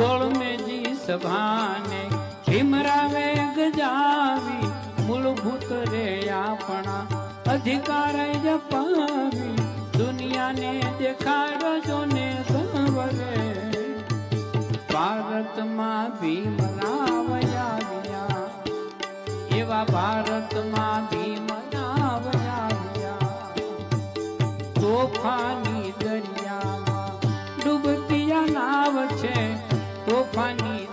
ગોળમેજી સભાને ભીમરાવે ગજાવી મૂળભૂત રે આપણા અધિકાર જપાવી દુનિયાને દેખાડજો ને ગવરે ભારતમાં ભીમરાવ આવ્યા એવા ભારતમાં ભીમરાવ આવ્યા તોફાની દરિયામાં ડૂબતી નાવ છે તોફાની